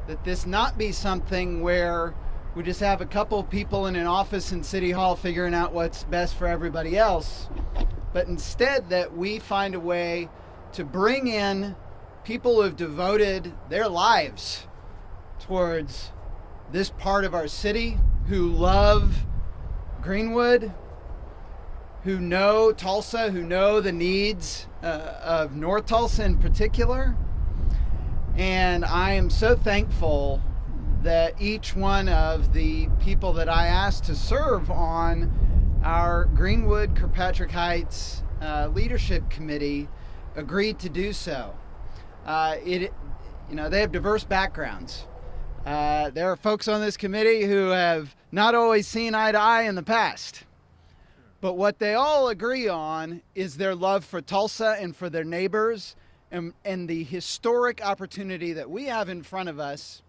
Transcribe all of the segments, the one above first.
that this not be something where we just have a couple of people in an office in City Hall figuring out what's best for everybody else, but instead that we find a way to bring in people who have devoted their lives towards this part of our city, who love Greenwood, who know Tulsa, who know the needs of North Tulsa in particular. And I am so thankful that each one of the people that I asked to serve on our Greenwood Kirkpatrick Heights Leadership Committee agreed to do so. They have diverse backgrounds. There are folks on this committee who have not always seen eye to eye in the past. But what they all agree on is their love for Tulsa and for their neighbors and the historic opportunity that we have in front of us.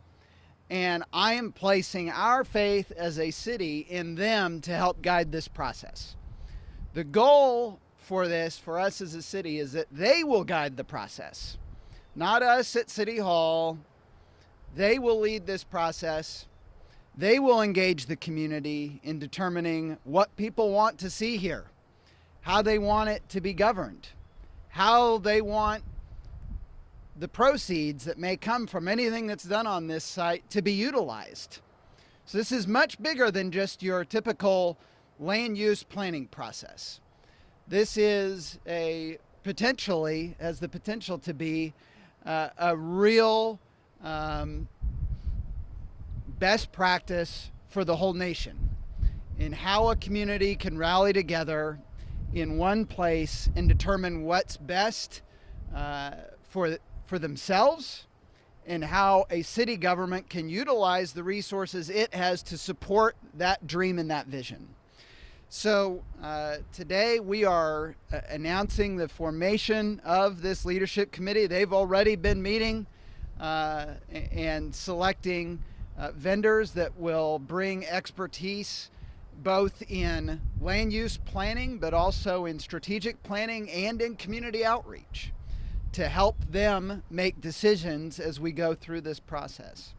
And I am placing our faith as a city in them to help guide this process. The goal for this, for us as a city, is that they will guide the process, not us at City Hall. They will lead this process. They will engage the community in determining what people want to see here, how they want it to be governed, how they want the proceeds that may come from anything that's done on this site to be utilized. So this is much bigger than just your typical land use planning process. This is has the potential to be a real best practice for the whole nation in how a community can rally together in one place and determine what's best for themselves, and how a city government can utilize the resources it has to support that dream and that vision. So today we are announcing the formation of this leadership committee. They've already been meeting and selecting vendors that will bring expertise both in land use planning, but also in strategic planning and in community outreach to help them make decisions as we go through this process.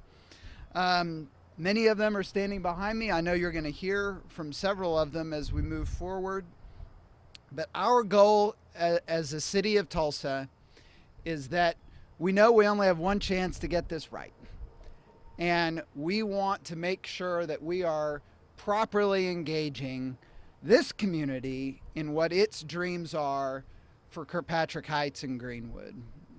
Many of them are standing behind me. I know you're going to hear from several of them as we move forward. But our goal as a city of Tulsa is that we know we only have one chance to get this right. And we want to make sure that we are properly engaging this community in what its dreams are for Kirkpatrick Heights and Greenwood.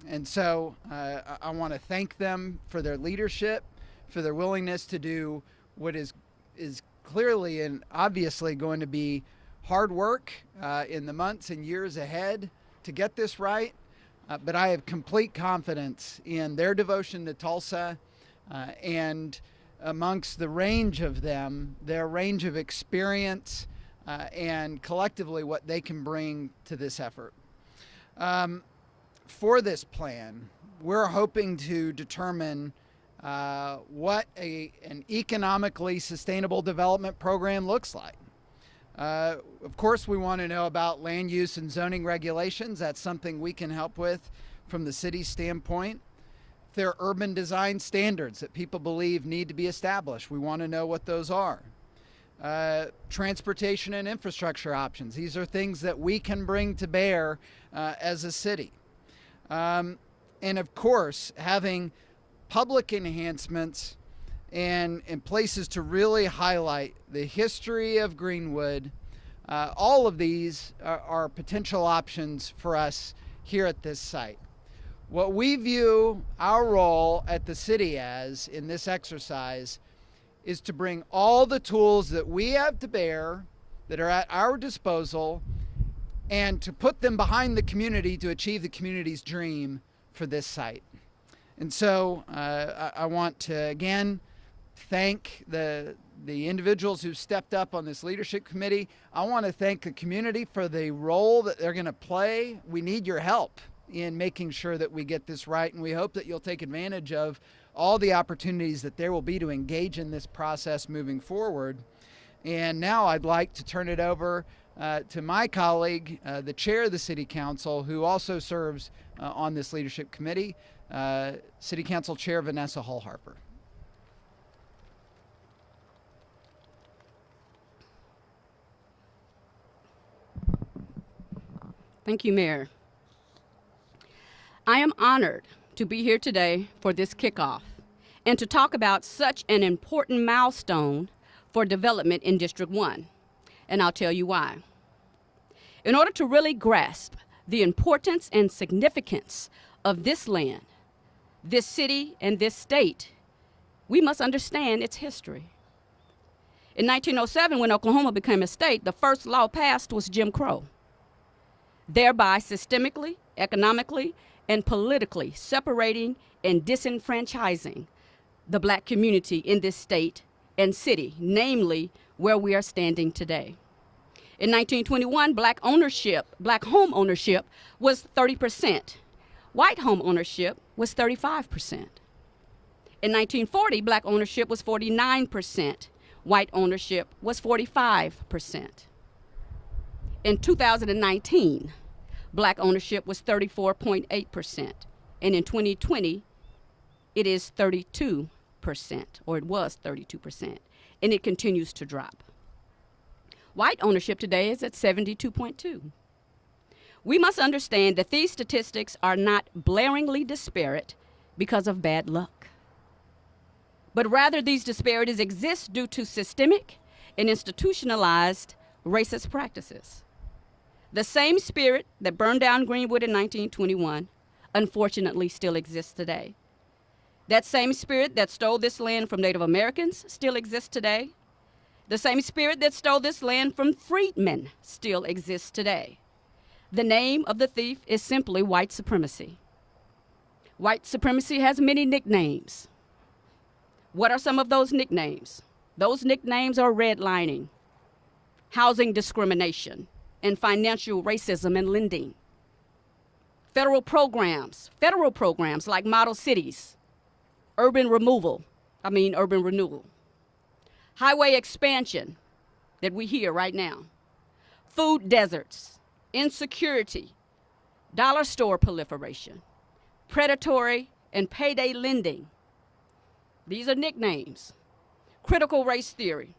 And so I want to thank them for their leadership, for their willingness to do what is clearly and obviously going to be hard work in the months and years ahead to get this right. But I have complete confidence in their devotion to Tulsa and amongst the range of them, their range of experience and collectively what they can bring to this effort. For this plan, we're hoping to determine what an economically sustainable development program looks like. Of course, we want to know about land use and zoning regulations. That's something we can help with from the city's standpoint. If there are urban design standards that people believe need to be established, we want to know what those are. Transportation and infrastructure options. These are things that we can bring to bear as a city. And of course, having public enhancements and places to really highlight the history of Greenwood. All of these are potential options for us here at this site. What we view our role at the city as in this exercise is to bring all the tools that we have to bear that are at our disposal and to put them behind the community to achieve the community's dream for this site. And so I want to again thank the individuals who stepped up on this leadership committee. I want to thank the community for the role that they're going to play. We need your help in making sure that we get this right, and we hope that you'll take advantage of all the opportunities that there will be to engage in this process moving forward. And now I'd like to turn it over to my colleague, the chair of the City Council, who also serves on this leadership committee, City Council Chair Vanessa Hall Harper. Thank you, Mayor. I am honored to be here today for this kickoff and to talk about such an important milestone for development in District 1, and I'll tell you why. In order to really grasp the importance and significance of this land, this city, and this state, we must understand its history. In 1907, when Oklahoma became a state, the first law passed was Jim Crow, thereby systemically, economically, and politically separating and disenfranchising the black community in this state and city, namely where we are standing today. In 1921, black home ownership was 30%. White home ownership was 35%. In 1940, black ownership was 49%. White ownership was 45%. In 2019, black ownership was 34.8%. And in 2020, it is 32%, or it was 32%, and it continues to drop. White ownership today is at 72.2%. We must understand that these statistics are not blaringly disparate because of bad luck, but rather these disparities exist due to systemic and institutionalized racist practices. The same spirit that burned down Greenwood in 1921 unfortunately still exists today. That same spirit that stole this land from Native Americans still exists today. The same spirit that stole this land from freedmen still exists today. The name of the thief is simply white supremacy. White supremacy has many nicknames. What are some of those nicknames? Those nicknames are redlining, housing discrimination, and financial racism and lending. Federal programs like model cities, urban renewal, highway expansion that we hear right now, food deserts, insecurity, dollar store proliferation, predatory and payday lending. These are nicknames. Critical race theory,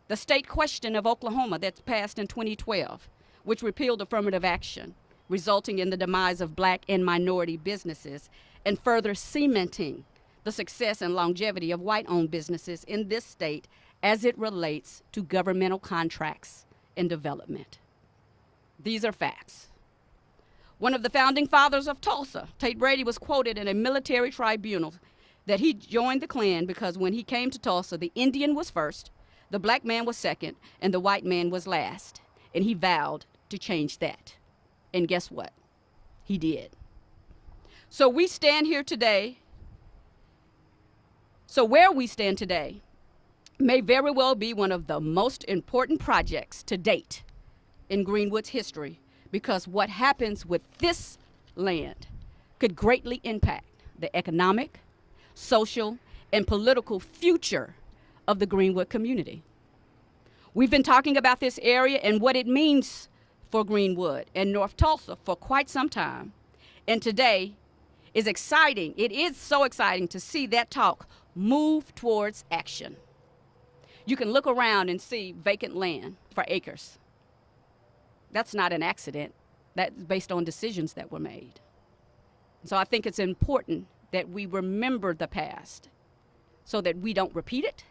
the state question of Oklahoma that's passed in 2012, which repealed affirmative action, resulting in the demise of black and minority businesses and further cementing the success and longevity of white-owned businesses in this state as it relates to governmental contracts and development. These are facts. One of the founding fathers of Tulsa, Tate Brady, was quoted in a military tribunal that he joined the Klan because when he came to Tulsa, the Indian was first, the black man was second, and the white man was last. And he vowed to change that. And guess what? He did. So where we stand today may very well be one of the most important projects to date in Greenwood's history, because what happens with this land could greatly impact the economic, social, and political future of the Greenwood community. We've been talking about this area and what it means for Greenwood and North Tulsa for quite some time, and today is exciting. It is so exciting to see that talk move towards action. You can look around and see vacant land for acres. That's not an accident. That's based on decisions that were made. So I think it's important that we remember the past so that we don't repeat it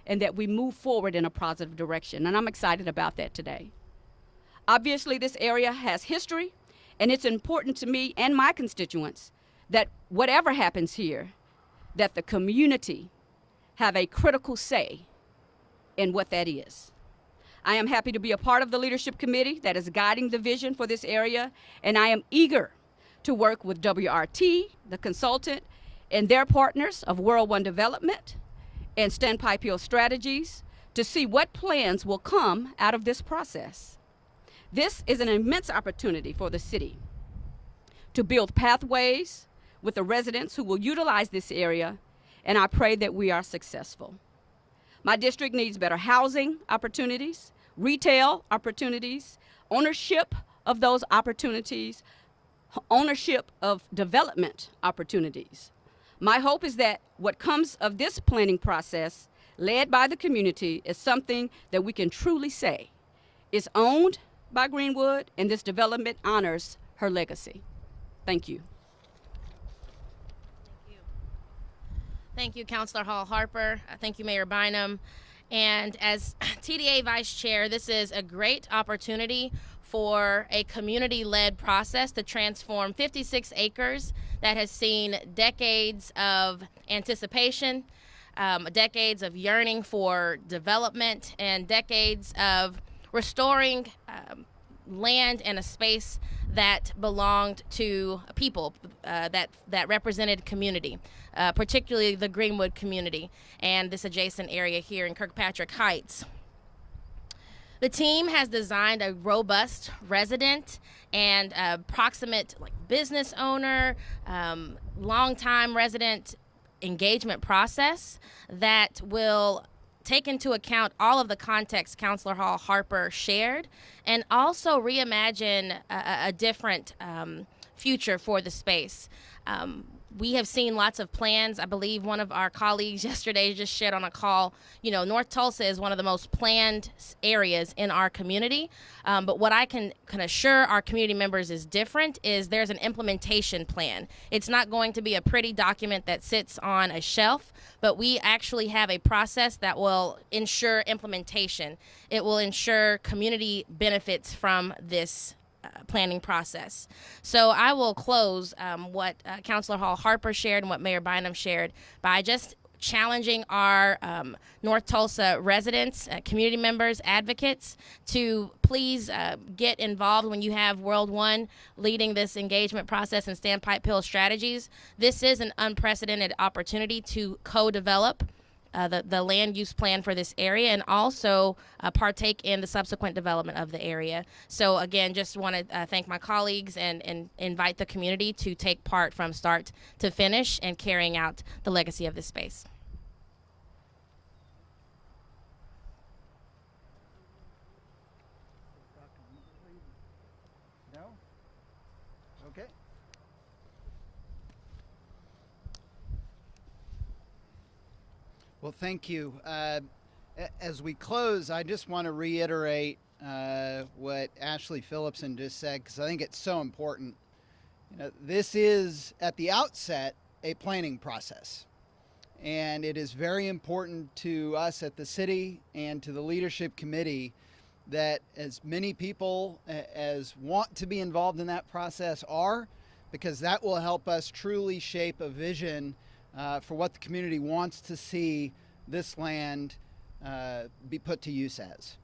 and that we move forward in a positive direction. And I'm excited about that today. Obviously, this area has history, and it's important to me and my constituents that whatever happens here, that the community have a critical say in what that is. I am happy to be a part of the leadership committee that is guiding the vision for this area, and I am eager to work with WRT, the consultant, and their partners of World One Development and Standpipe Hill Strategies to see what plans will come out of this process. This is an immense opportunity for the city to build pathways with the residents who will utilize this area, and I pray that we are successful. My district needs better housing opportunities, retail opportunities, ownership of those opportunities, ownership of development opportunities. My hope is that what comes of this planning process led by the community is something that we can truly say is owned by Greenwood, and this development honors her legacy. Thank you. Thank you, Councilor Hall Harper. Thank you, Mayor Bynum. And as TDA Vice Chair, this is a great opportunity for a community-led process to transform 56 acres that has seen decades of anticipation, decades of yearning for development, and decades of restoring land and a space that belonged to people that represented community, particularly the Greenwood community and this adjacent area here in Kirkpatrick Heights. The team has designed a robust resident and proximate business owner, longtime resident engagement process that will take into account all of the context Councilor Hall Harper shared, and also reimagine a different future for the space. We have seen lots of plans. I believe one of our colleagues yesterday just shared on a call, North Tulsa is one of the most planned areas in our community. But what I can assure our community members is different is there's an implementation plan. It's not going to be a pretty document that sits on a shelf, but we actually have a process that will ensure implementation. It will ensure community benefits from this planning process. So I will close what Councilor Hall Harper shared and what Mayor Bynum shared by just challenging our North Tulsa residents, community members, advocates to please get involved when you have World One leading this engagement process and Standpipe Hill strategies. This is an unprecedented opportunity to co-develop the land use plan for this area and also partake in the subsequent development of the area. So again, just want to thank my colleagues and invite the community to take part from start to finish and carrying out the legacy of this space. No? Okay. Well, thank you. As we close, I just want to reiterate what Ashley Phillipson just said, because I think it's so important. This is, at the outset, a planning process. And it is very important to us at the city and to the leadership committee that as many people as want to be involved in that process are, because that will help us truly shape a vision for what the community wants to see this land be put to use as.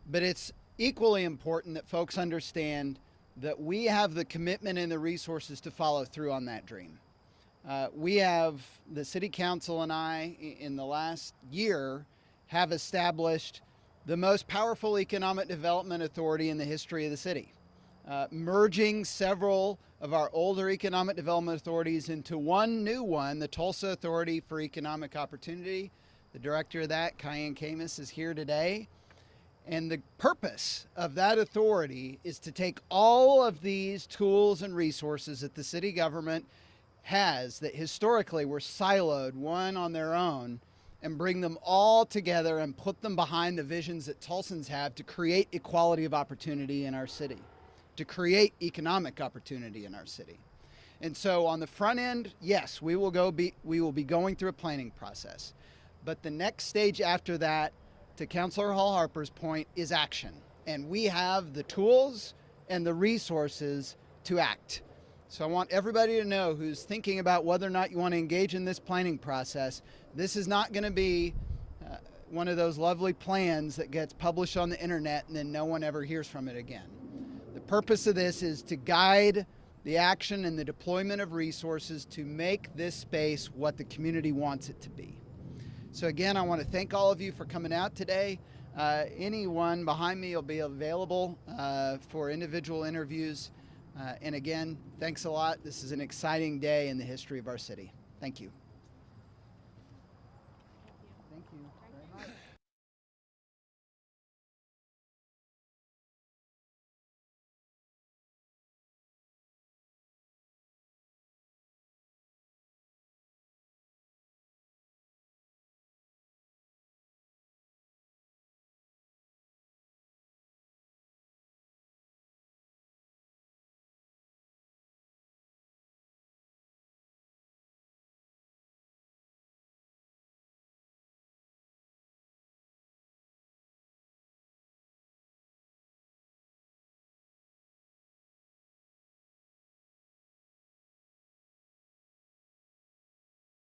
But it's equally important that folks understand that we have the commitment and the resources to follow through on that dream. We have, the city council and I, in the last year, have established the most powerful economic development authority in the history of the city. Merging several of our older economic development authorities into one new one, the Tulsa Authority for Economic Opportunity. The director of that, Kyan Camus, is here today. And the purpose of that authority is to take all of these tools and resources that the city government has that historically were siloed, one on their own, and bring them all together and put them behind the visions that Tulsans have to create equality of opportunity in our city, to create economic opportunity in our city. And so on the front end, yes, we will be going through a planning process. But the next stage after that, to Councilor Hall Harper's point, is action. And we have the tools and the resources to act. So I want everybody to know who's thinking about whether or not you want to engage in this planning process, this is not going to be one of those lovely plans that gets published on the internet and then no one ever hears from it again. The purpose of this is to guide the action and the deployment of resources to make this space what the community wants it to be. So again, I want to thank all of you for coming out today. Anyone behind me will be available for individual interviews. And again, thanks a lot. This is an exciting day in the history of our city. Thank you. Thank you very much.